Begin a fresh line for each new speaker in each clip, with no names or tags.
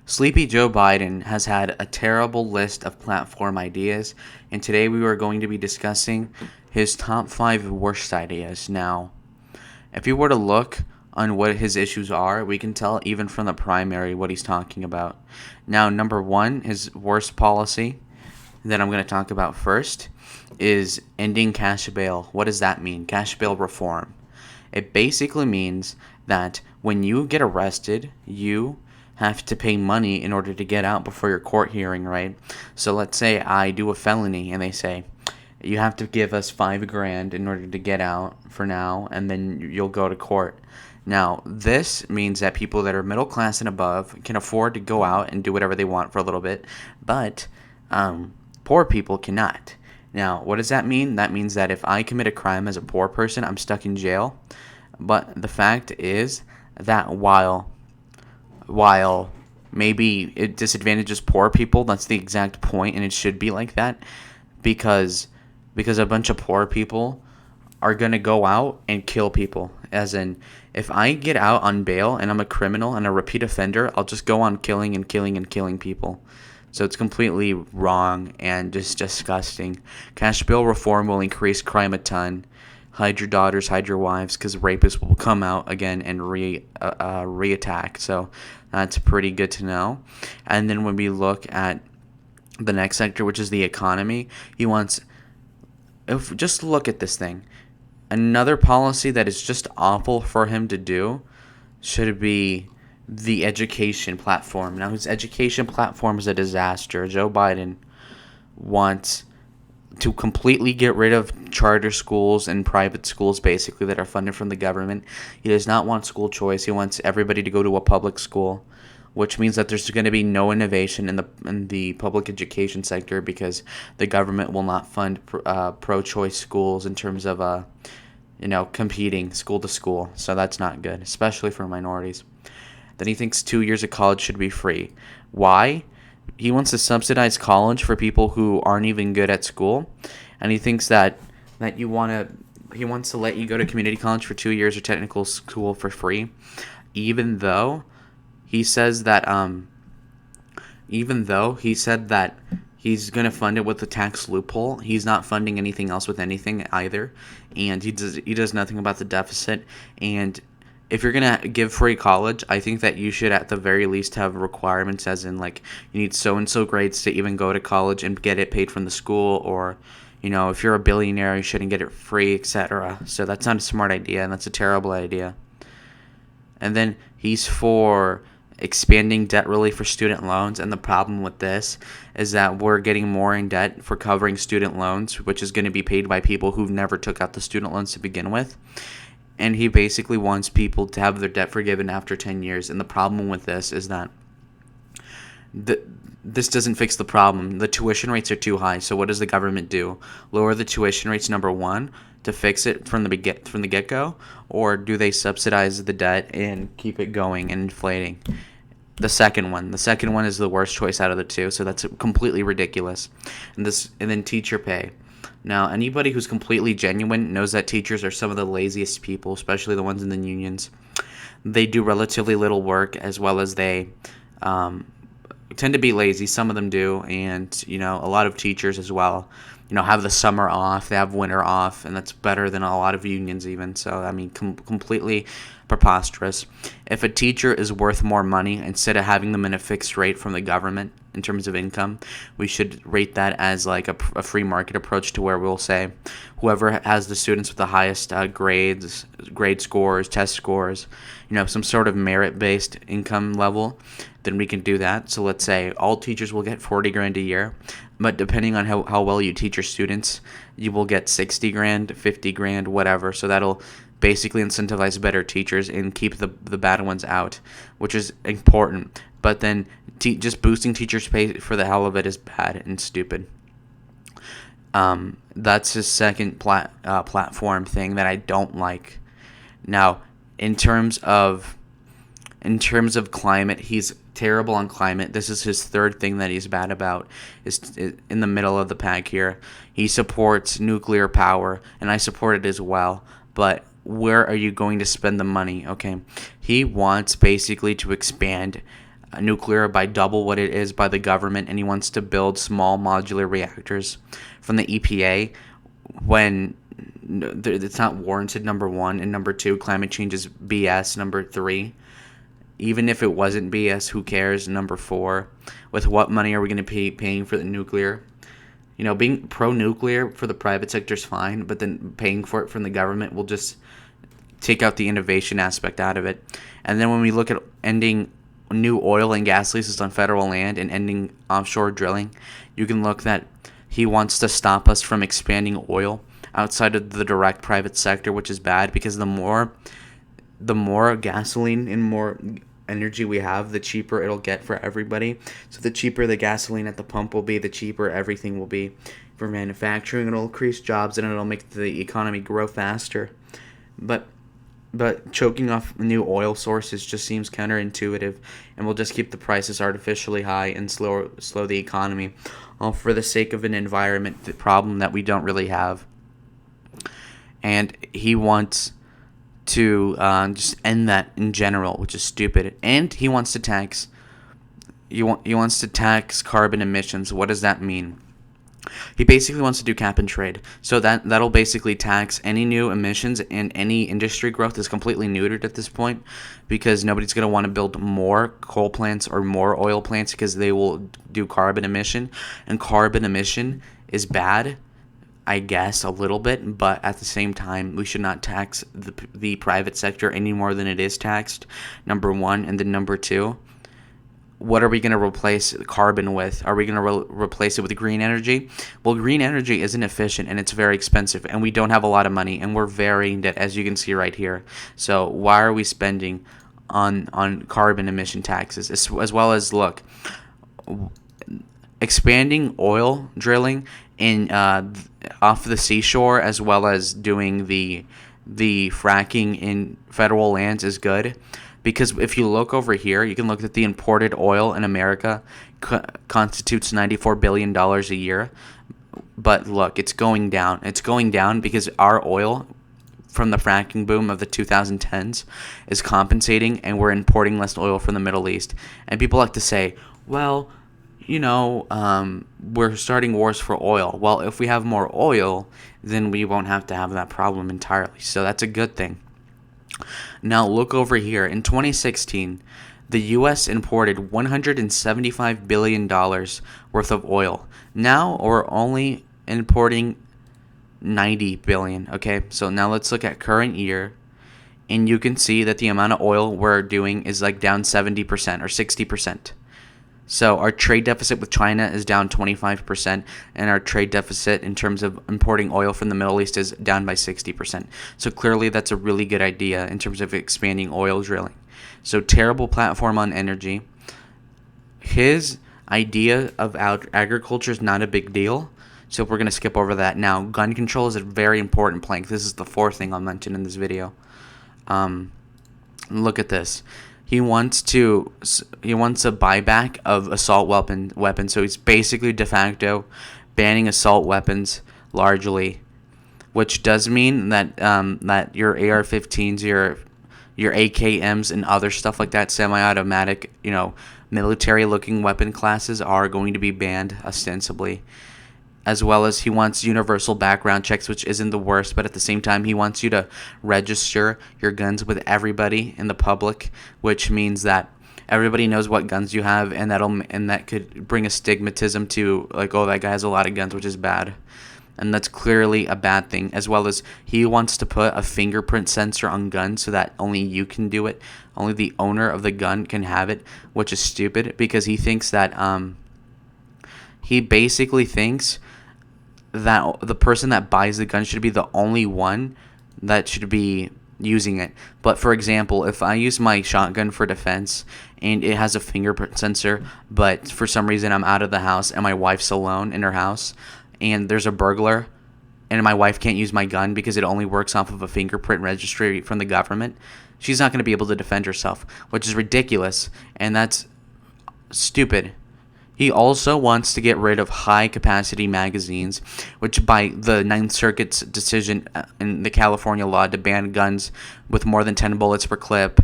Sleepy Joe Biden has had a terrible list of platform ideas, and today we are going to be discussing his top 5 worst ideas. Now, if you were to look on what his issues are, we can tell even from the primary what he's talking about. Now, number one, his worst policy that I'm going to talk about first is ending cash bail. What does that mean? Cash bail reform. It basically means that when you get arrested, you have to pay money in order to get out before your court hearing, right? So let's say I do a felony and they say, you have to give us $5,000 in order to get out for now, and then you'll go to court. Now, this means that people that are middle class and above can afford to go out and do whatever they want for a little bit, but poor people cannot. Now, what does that mean? That means that if I commit a crime as a poor person, I'm stuck in jail. But the fact is that while maybe it disadvantages poor people, that's the exact point, and it should be like that because a bunch of poor people are going to go out and kill people. As in, if I get out on bail and I'm a criminal and a repeat offender, I'll just go on killing and killing and killing people. So it's completely wrong and just disgusting. Cash bail reform will increase crime a ton. Hide your daughters, hide your wives, because rapists will come out again and reattack. So that's pretty good to know. And then when we look at the next sector, which is the economy, he wants. Just look at this thing. Another policy that is just awful for him to do should be the education platform. Now, his education platform is a disaster. Joe Biden wants to completely get rid of charter schools and private schools, basically, that are funded from the government. He does not want school choice. He wants everybody to go to a public school, which means that there's going to be no innovation in the public education sector because the government will not fund pro-choice schools in terms of competing school to school. So that's not good, especially for minorities. Then he thinks 2 years of college should be free. Why? He wants to subsidize college for people who aren't even good at school, and he thinks that he wants to let you go to community college for 2 years or technical school for free, even though he says that he's going to fund it with the tax loophole. He's not funding anything else with anything either, and he does nothing about the deficit. And if you're going to give free college, I think that you should at the very least have requirements, as in, like, you need so-and-so grades to even go to college and get it paid from the school, or, if you're a billionaire, you shouldn't get it free, etc. So that's not a smart idea, and that's a terrible idea. And then he's for expanding debt relief for student loans, and the problem with this is that we're getting more in debt for covering student loans, which is going to be paid by people who never took out the student loans to begin with. And he basically wants people to have their debt forgiven after 10 years. And the problem with this is that this doesn't fix the problem. The tuition rates are too high. So what does the government do? Lower the tuition rates, number one, to fix it from the get-go? Or do they subsidize the debt and keep it going and inflating? The second one is the worst choice out of the two. So that's completely ridiculous. And then teacher pay. Now, anybody who's completely genuine knows that teachers are some of the laziest people, especially the ones in the unions. They do relatively little work, as well as they tend to be lazy. Some of them do, and a lot of teachers as well have the summer off, they have winter off, and that's better than a lot of unions even. So, I mean, completely preposterous. If a teacher is worth more money, instead of having them in a fixed rate from the government in terms of income, we should rate that as like a free market approach, to where we'll say whoever has the students with the highest grade scores, test scores, some sort of merit-based income level, then we can do that. So let's say all teachers will get $40,000 a year, but depending on how well you teach your students, you will get $60,000, $50,000, whatever. So that'll basically incentivize better teachers and keep the bad ones out, which is important. But then just boosting teachers' pay for the hell of it is bad and stupid. That's his second platform thing that I don't like. Now, in terms of climate, he's terrible on climate. This is his third thing that he's bad about. Is in the middle of the pack here. He supports nuclear power, and I support it as well. But where are you going to spend the money? Okay, he wants basically to expand nuclear by double what it is by the government, and he wants to build small modular reactors from the EPA when it's not warranted, number one, and number two, climate change is BS, number three. Even if it wasn't BS, who cares? Number four, with what money are we going to be paying for the nuclear? Being pro-nuclear for the private sector is fine, but then paying for it from the government will just take out the innovation aspect out of it. And then when we look at ending new oil and gas leases on federal land and ending offshore drilling, you can look that he wants to stop us from expanding oil outside of the direct private sector, which is bad because the more gasoline and more energy we have, the cheaper it'll get for everybody. So the cheaper the gasoline at the pump will be, the cheaper everything will be for manufacturing. It'll increase jobs and it'll make the economy grow faster. But choking off new oil sources just seems counterintuitive, and will just keep the prices artificially high and slow the economy, all for the sake of an environment problem that we don't really have. And he wants to just end that in general, which is stupid. And he wants to tax. He wants to tax carbon emissions. What does that mean? He basically wants to do cap and trade. So that'll basically tax any new emissions, and any industry growth is completely neutered at this point, because nobody's going to want to build more coal plants or more oil plants because they will do carbon emission. And carbon emission is bad, I guess, a little bit, but at the same time, we should not tax the private sector any more than it is taxed, number one. And then number two, what are we going to replace carbon with? Are we going to replace it with green energy? Well, green energy isn't efficient, and it's very expensive, and we don't have a lot of money, and we're very in debt, as you can see right here. So why are we spending on carbon emission taxes? As well as, look, expanding oil drilling in off the seashore, as well as doing the fracking in federal lands is good. Because if you look over here, you can look at the imported oil in America constitutes $94 billion a year. But look, it's going down. It's going down because our oil from the fracking boom of the 2010s is compensating, and we're importing less oil from the Middle East. And people like to say, well, we're starting wars for oil. Well, if we have more oil, then we won't have to have that problem entirely. So that's a good thing. Now look over here. In 2016, the U.S. imported $175 billion worth of oil. Now we're only importing $90 billion. Okay, so now let's look at current year, and you can see that the amount of oil we're doing is like down 70% or 60%. So our trade deficit with China is down 25%, and our trade deficit in terms of importing oil from the Middle East is down by 60%. So clearly that's a really good idea in terms of expanding oil drilling. So terrible platform on energy. His idea of agriculture is not a big deal, so we're going to skip over that. Now, gun control is a very important plank. This is the fourth thing I'll mention in this video. Look at this. He wants a buyback of assault weapons. So he's basically de facto banning assault weapons largely, which does mean that that your AR-15s, your AKMs, and other stuff like that, semi-automatic, military-looking weapon classes are going to be banned ostensibly. As well as he wants universal background checks, which isn't the worst, but at the same time he wants you to register your guns with everybody in the public, which means that everybody knows what guns you have, and that could bring a stigmatism to, like, oh, that guy has a lot of guns, which is bad. And that's clearly a bad thing. As well as he wants to put a fingerprint sensor on guns so that only you can do it, only the owner of the gun can have it, which is stupid, because he thinks that he basically thinks that the person that buys the gun should be the only one that should be using it. But for example, if I use my shotgun for defense and it has a fingerprint sensor, but for some reason I'm out of the house and my wife's alone in her house and there's a burglar and my wife can't use my gun because it only works off of a fingerprint registry from the government, she's not going to be able to defend herself, which is ridiculous, and that's stupid. He also wants to get rid of high-capacity magazines, which by the Ninth Circuit's decision in the California law to ban guns with more than 10 bullets per clip,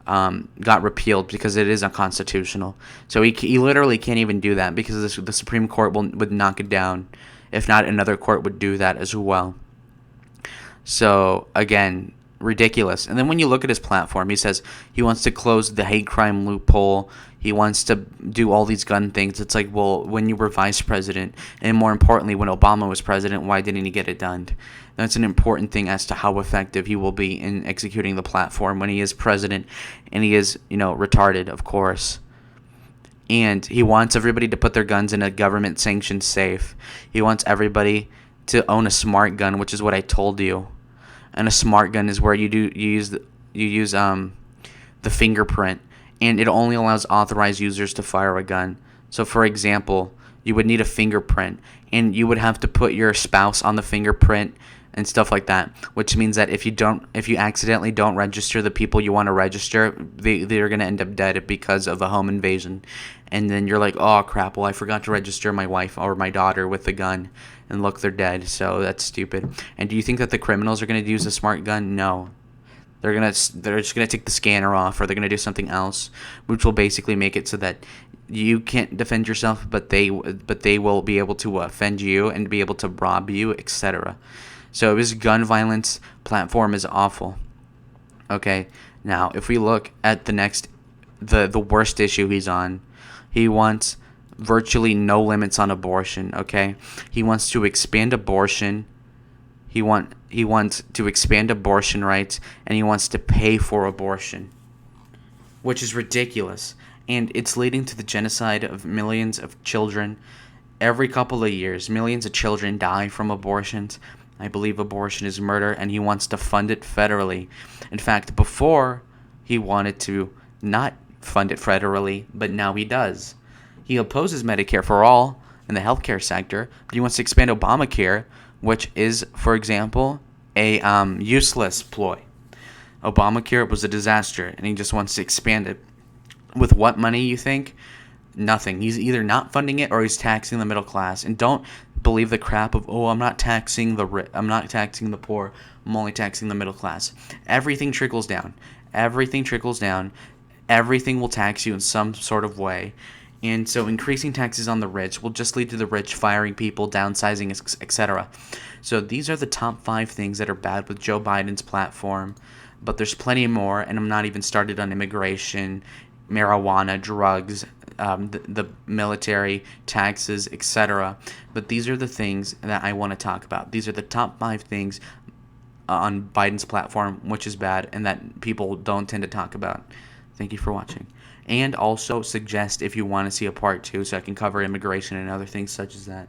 got repealed because it is unconstitutional. So he literally can't even do that because the Supreme Court would knock it down. If not, another court would do that as well. So again, ridiculous. And then when you look at his platform, he says he wants to close the hate crime loophole. He wants to do all these gun things. It's like, well, when you were vice president, and more importantly, when Obama was president, why didn't he get it done? That's an important thing as to how effective he will be in executing the platform when he is president, and he is, retarded, of course. And he wants everybody to put their guns in a government-sanctioned safe. He wants everybody to own a smart gun, which is what I told you. And a smart gun is where you use the fingerprint, and it only allows authorized users to fire a gun. So, for example, you would need a fingerprint, and you would have to put your spouse on the fingerprint and stuff like that. Which means that if you accidentally don't register the people you want to register, they're gonna end up dead because of a home invasion. And then you're like, oh crap! Well, I forgot to register my wife or my daughter with the gun, and look, they're dead. So that's stupid. And do you think that the criminals are gonna use a smart gun? No. They're just gonna take the scanner off, or they're gonna do something else, which will basically make it so that you can't defend yourself, but they will be able to offend you and be able to rob you, etc. So his gun violence platform is awful. Okay, now if we look at the worst issue he's on, he wants virtually no limits on abortion. Okay, he wants to expand abortion. He wants to expand abortion rights, and he wants to pay for abortion, which is ridiculous. And it's leading to the genocide of millions of children. Every couple of years, millions of children die from abortions. I believe abortion is murder, and he wants to fund it federally. In fact, before, he wanted to not fund it federally, but now he does. He opposes Medicare for all in the healthcare sector, but he wants to expand Obamacare, which is, for example, a useless ploy. Obamacare was a disaster, and he just wants to expand it. With what money, you think? Nothing. He's either not funding it or he's taxing the middle class. And don't believe the crap of, I'm not taxing I'm not taxing the poor. I'm only taxing the middle class. Everything trickles down. Everything trickles down. Everything will tax you in some sort of way. And so increasing taxes on the rich will just lead to the rich firing people, downsizing, etc. So these are the top 5 things that are bad with Joe Biden's platform. But there's plenty more, and I'm not even started on immigration, marijuana, drugs, the military, taxes, etc. But these are the things that I want to talk about. These are the top 5 things on Biden's platform, which is bad, and that people don't tend to talk about. Thank you for watching. And also suggest if you want to see a part 2 so I can cover immigration and other things such as that.